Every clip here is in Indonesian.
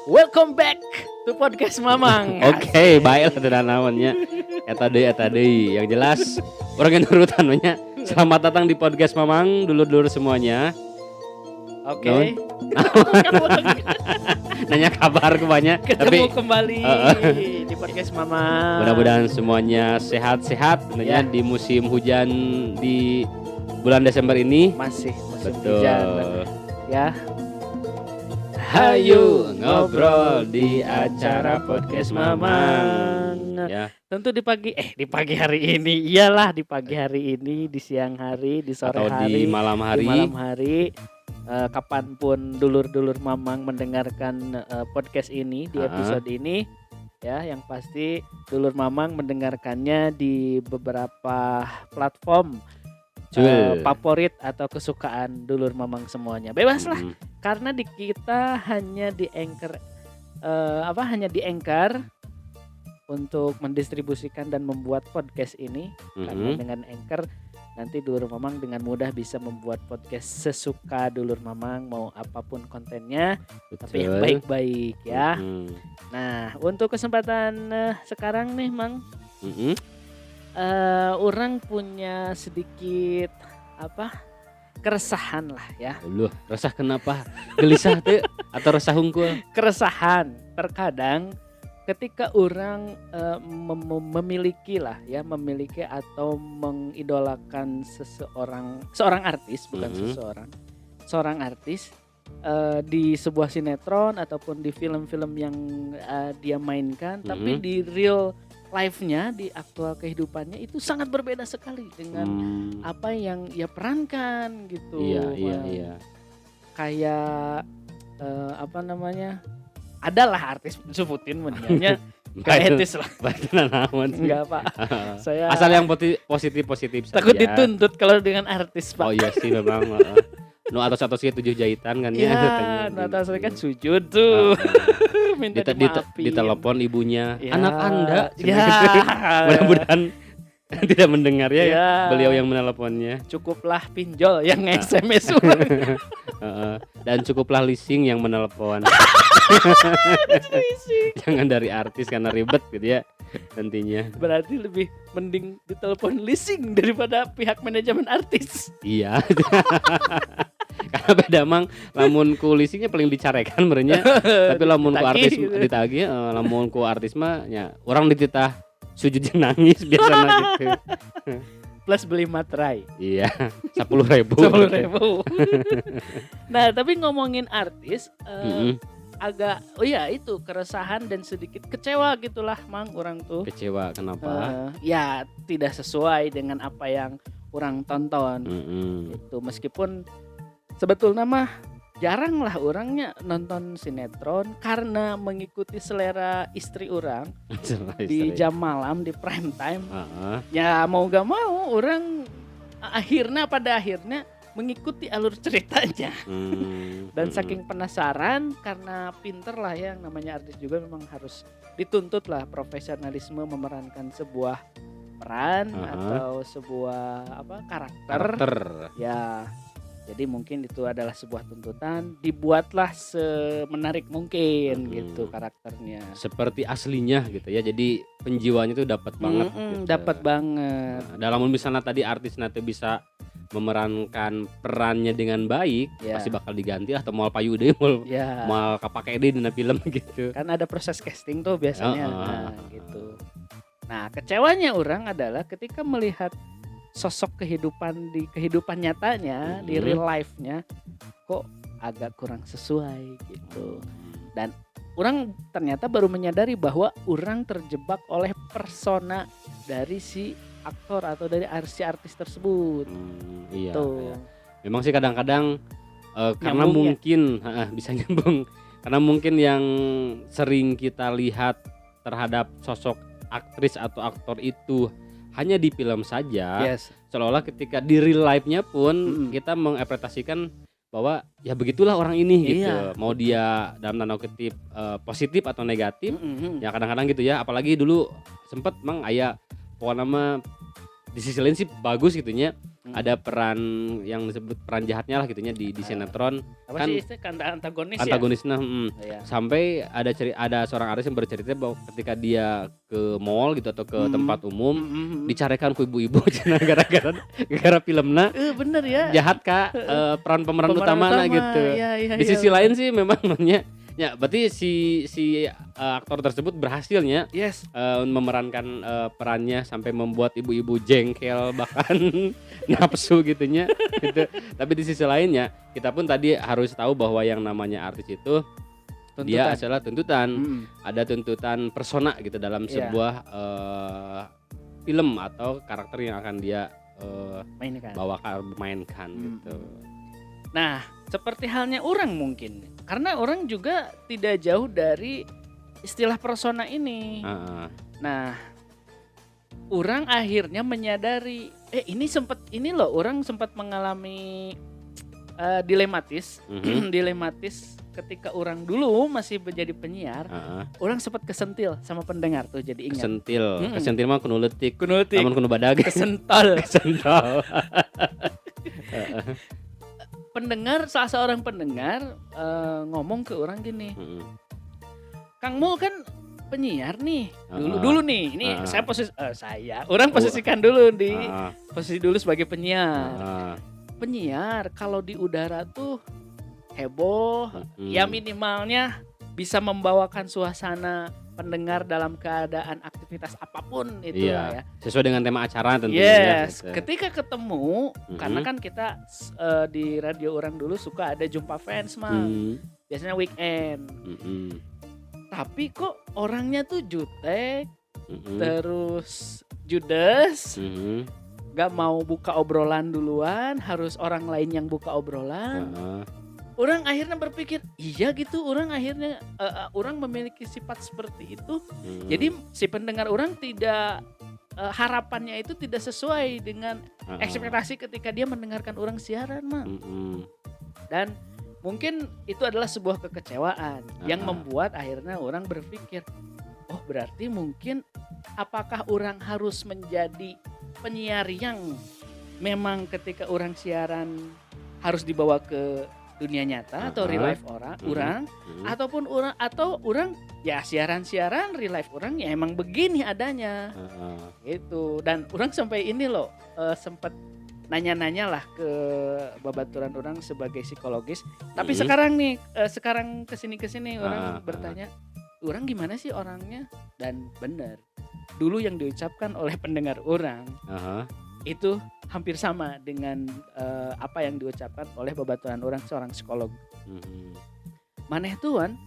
Welcome back to podcast Mamang. Oke, baiklah teu naonnya. Eta deui yang jelas urang nurutan we nya. Selamat datang di podcast Mamang, dulur-dulur semuanya. Oke. Nanya kabar kebanyak Ketemu kembali di podcast Mamang. Mudah-mudahan semuanya sehat-sehat tentunya di musim hujan di bulan Desember ini. Masih musim Betul. hujan. Ya. Hayu ngobrol di acara podcast Mamang. Ya. Tentu di pagi hari ini. Iyalah di pagi hari ini, di siang hari, di sore Atau hari, di malam hari. Di malam hari. Kapanpun dulur-dulur Mamang mendengarkan podcast ini di episode ini, ya, yang pasti dulur Mamang mendengarkannya di beberapa platform favorit atau kesukaan dulur Mamang semuanya. Bebas lah, karena di kita hanya di Anchor, hanya di Anchor untuk mendistribusikan dan membuat podcast ini. Karena dengan Anchor nanti dulur Mamang dengan mudah bisa membuat podcast sesuka dulur Mamang, mau apapun kontennya. Betul. Tapi yang baik-baik ya. Nah, untuk kesempatan sekarang nih Mang, orang punya sedikit keresahan lah ya. Loh, resah kenapa? Gelisah tuh atau resah hungkul? Keresahan terkadang ketika orang memiliki atau mengidolakan seorang artis, bukan seorang artis di sebuah sinetron ataupun di film-film yang dia mainkan, tapi di real life-nya, di aktual kehidupannya itu sangat berbeda sekali dengan apa yang ia perankan gitu. Iya. Kayak adalah artis sebutin menyanyinya gak etis lah. Enggak Pak. Saya asal yang positif saja. Takut dituntut kalau dengan artis Pak. Oh iya sih memang. Nu atos-atosnya 7 jahitan kan ya. Iya, atasnya kan sujud tuh. Minta dimaafin. Ditelepon ibunya. Ya. Anak Anda. Ya. Mudah-mudahan tidak mendengar ya beliau yang meneleponnya. Cukuplah pinjol yang SMS. Dan cukuplah leasing yang menelepon. Jangan dari artis karena ribet gitu ya nantinya. Berarti lebih mending ditelepon leasing daripada pihak manajemen artis. Iya. Karena beda mang, lamun ku leasingnya paling dicarekan merenya. Tapi lamun ku artis ditagih, lamun ku artis mah nya orang dititah sujud jeung nangis biasanya gitu. Plus beli materai. Iya, 10.000. Nah, tapi ngomongin artis, agak itu keresahan dan sedikit kecewa gitulah Mang, orang tuh. Kecewa kenapa? Ya tidak sesuai dengan apa yang orang tonton. Itu meskipun sebetulnya mah jarang lah orangnya nonton sinetron karena mengikuti selera istri orang di jam malam di prime time. Ya mau gak mau orang pada akhirnya mengikuti alur ceritanya. Dan saking penasaran, karena pinter lah ya, namanya artis juga memang harus dituntut lah profesionalisme memerankan sebuah peran atau sebuah karakter. Ya. Jadi mungkin itu adalah sebuah tuntutan, dibuatlah semenarik mungkin gitu karakternya. Seperti aslinya gitu ya. Jadi penjiwanya tuh dapat banget gitu. Dapat banget. Dalam misalnya tadi artis nanti bisa memerankan perannya dengan baik, pasti bakal diganti atau moal payu deh, moal kapake deh dina film gitu. Kan ada proses casting tuh biasanya. Gitu. Nah, kecewanya orang adalah ketika melihat sosok kehidupan nyatanya di real life-nya kok agak kurang sesuai gitu. Dan orang ternyata baru menyadari bahwa orang terjebak oleh persona dari si aktor atau dari si artis tersebut. Iya. Memang sih kadang-kadang karena mungkin bisa nyambung. Karena mungkin yang sering kita lihat terhadap sosok aktris atau aktor itu hanya di film saja, seolah-olah ketika di real life-nya pun kita menginterpretasikan bahwa ya begitulah orang ini gitu. Mau dia dalam tanda kutip positif atau negatif, ya kadang-kadang gitu ya. Apalagi dulu sempet mang aya pokoknya mah di sisi lain sih bagus gitunya. ada peran yang disebut peran jahatnya lah gitunya di sinetron. Apa kan sih istilah antagonis ya? Antagonisnya Iya. Sampai ada seorang artis yang bercerita bahwa ketika dia ke mall gitu atau ke tempat umum dicarikan ku ibu-ibu cenah gara-gara filmna. Bener ya. Jahat Kak, peran pemeran utamanya gitu. Iya, di sisi lain sih memang ya berarti si aktor tersebut berhasilnya memerankan perannya sampai membuat ibu-ibu jengkel bahkan nafsu gitunya gitu. Tapi di sisi lainnya kita pun tadi harus tahu bahwa yang namanya artis itu dia adalah tuntutan. Ada tuntutan persona gitu dalam sebuah film atau karakter yang akan dia mainkan gitu. Nah, seperti halnya orang mungkin, karena orang juga tidak jauh dari istilah persona ini. Nah, orang akhirnya menyadari, orang sempat mengalami dilematis ketika orang dulu masih menjadi penyiar. Orang sempat kesentil sama pendengar tuh, jadi ingat. Kesentil mah kuno leutik. Namun kuno badag. Kesentol. Salah seorang pendengar ngomong ke orang gini, Kang Mul kan penyiar nih dulu nih, ini orang posisikan dulu di posisi dulu sebagai penyiar. Penyiar kalau di udara tuh heboh, ya minimalnya bisa membawakan suasana pendengar dalam keadaan aktivitas apapun itu ya. Sesuai dengan tema acara tentunya. Yes, ketika ketemu, karena kan kita di radio orang dulu suka ada jumpa fans biasanya weekend. Tapi kok orangnya tuh jutek, terus judes, gak mau buka obrolan duluan, harus orang lain yang buka obrolan. Orang akhirnya berpikir, iya gitu, orang akhirnya orang memiliki sifat seperti itu. Jadi si pendengar orang tidak harapannya itu tidak sesuai dengan ekspektasi ketika dia mendengarkan orang siaran, Dan mungkin itu adalah sebuah kekecewaan yang membuat akhirnya orang berpikir, oh berarti mungkin apakah orang harus menjadi penyiar yang memang ketika orang siaran harus dibawa ke dunia nyata atau real life orang ataupun orang ya siaran real life orang ya emang begini adanya gitu. Dan orang sampai ini loh sempat nanya-nanya lah ke babaturan orang sebagai psikologis. Tapi sekarang kesini orang bertanya, orang gimana sih orangnya? Dan benar, dulu yang diucapkan oleh pendengar orang itu hampir sama dengan apa yang diucapkan oleh babaturan orang seorang psikolog. Maneh tuan,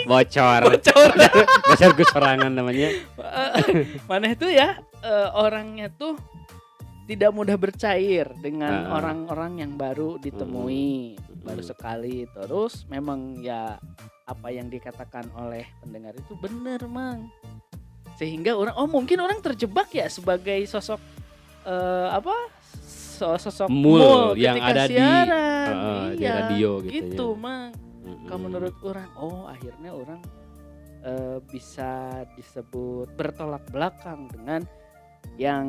bocor. Dasar sorangan namanya. Maneh tuh ya orangnya tuh tidak mudah bercair dengan orang-orang yang baru ditemui, baru sekali. Terus memang ya apa yang dikatakan oleh pendengar itu benar, Mang. Sehingga mungkin orang terjebak ya sebagai sosok sosok mul yang ada siaran. Di radio gitu Mang. Kalau menurut orang, akhirnya orang bisa disebut bertolak belakang dengan yang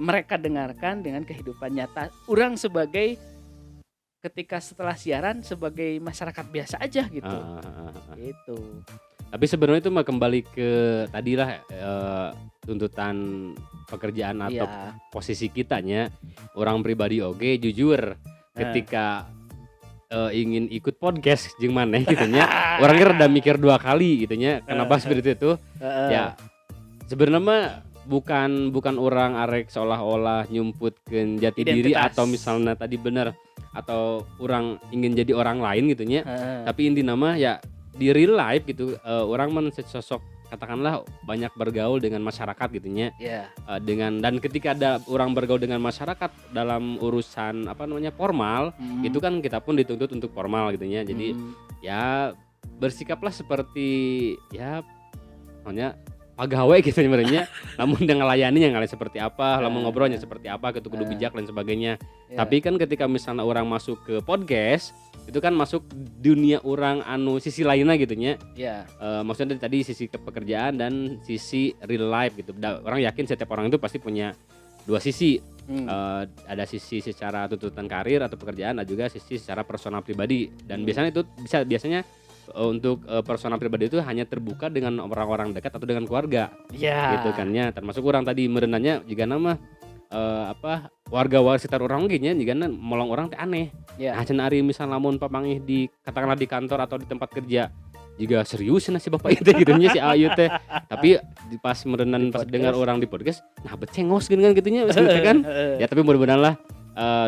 mereka dengarkan dengan kehidupan nyata orang sebagai ketika setelah siaran sebagai masyarakat biasa aja gitu. Gitu. Tapi sebenarnya itu mah kembali ke tadilah tuntutan pekerjaan atau posisi kitanya orang pribadi jujur ketika ingin ikut podcast jeung maneh gitunya orangnya rada mikir dua kali gitunya kenapa seperti itu ya sebenarnya mah bukan orang arek seolah-olah nyumputkeun jati diri atau misalnya tadi bener atau orang ingin jadi orang lain gitunya tapi inti nama ya di real life gitu orang sosok katakanlah banyak bergaul dengan masyarakat gitunya dan ketika ada orang bergaul dengan masyarakat dalam urusan formal itu kan kita pun dituntut untuk formal gitunya jadi ya bersikaplah seperti ya namanya pegawai gitu sebenarnya namun dengan layani yang seperti apa lamun ngobrolnya seperti apa kudu bijak dan sebagainya tapi kan ketika misalnya orang masuk ke podcast itu kan masuk dunia orang anu sisi lainnya gitu nya. Ya. Maksudnya tadi sisi pekerjaan dan sisi real life gitu. Orang yakin setiap orang itu pasti punya dua sisi. Ada sisi secara tuntutan karir atau pekerjaan, ada juga sisi secara personal pribadi. Dan biasanya itu biasanya untuk personal pribadi itu hanya terbuka dengan orang-orang dekat atau dengan keluarga. Gitu kan ya. Termasuk orang tadi merenanya juga nama warga sekitar orang gini juga molong orang teh aneh. Nah cenah ari misal lamun papangih di katakanlah di kantor atau di tempat kerja juga serius si bapak itu gitunya si Ayu teh. Tapi pas merenan pas dengar orang di podcast nah becengos kan gitunya kan. Ya tapi mudah-mudahan lah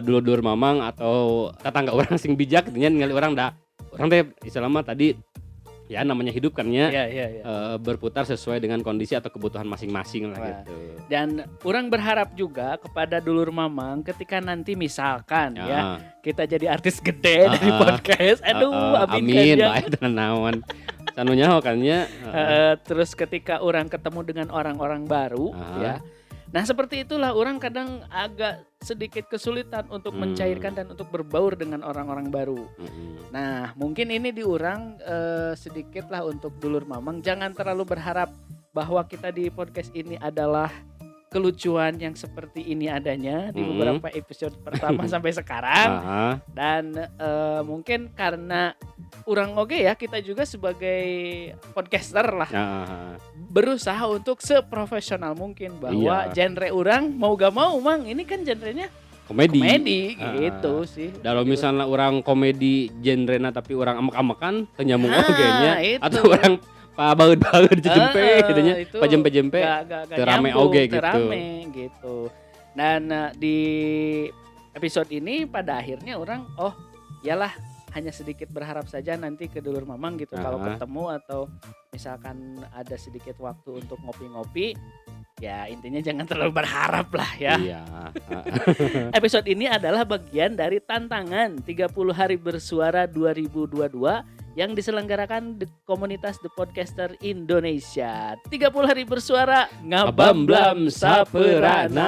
dulur-dulur mamang atau tetangga orang sing bijak gitunya ningali orang teh istilahnya tadi ya namanya hidup kan ya. Berputar sesuai dengan kondisi atau kebutuhan masing-masing lah gitu. Dan orang berharap juga kepada dulur mamang ketika nanti misalkan ya kita jadi artis gede dari podcast. Amin baik tenan naon. Sanunya hokannya terus ketika orang ketemu dengan orang-orang baru ya. Nah seperti itulah orang kadang agak sedikit kesulitan untuk mencairkan dan untuk berbaur dengan orang-orang baru. Nah mungkin ini diurang sedikit lah untuk dulur mamang. Jangan terlalu berharap bahwa kita di podcast ini adalah kelucuan yang seperti ini adanya di beberapa episode pertama sampai sekarang. Dan mungkin karena urang oge ya kita juga sebagai podcaster lah berusaha untuk seprofesional mungkin bahwa genre urang mau gak mau mang ini kan genrenya komedi gitu sih. Kalau misalnya orang komedi genrena tapi orang amek-amekan ternyambung ogenya atau orang baut-baut jempe gitu nya pajempe-jempe terame oge gitu. Dan di episode ini pada akhirnya orang yalah hanya sedikit berharap saja nanti ke dulur mamang gitu kalau ketemu atau misalkan ada sedikit waktu untuk ngopi-ngopi ya intinya jangan terlalu berharap lah ya. Episode ini adalah bagian dari tantangan 30 hari bersuara 2022 yang diselenggarakan di komunitas The Podcaster Indonesia. 30 hari bersuara ngabamblam saperana.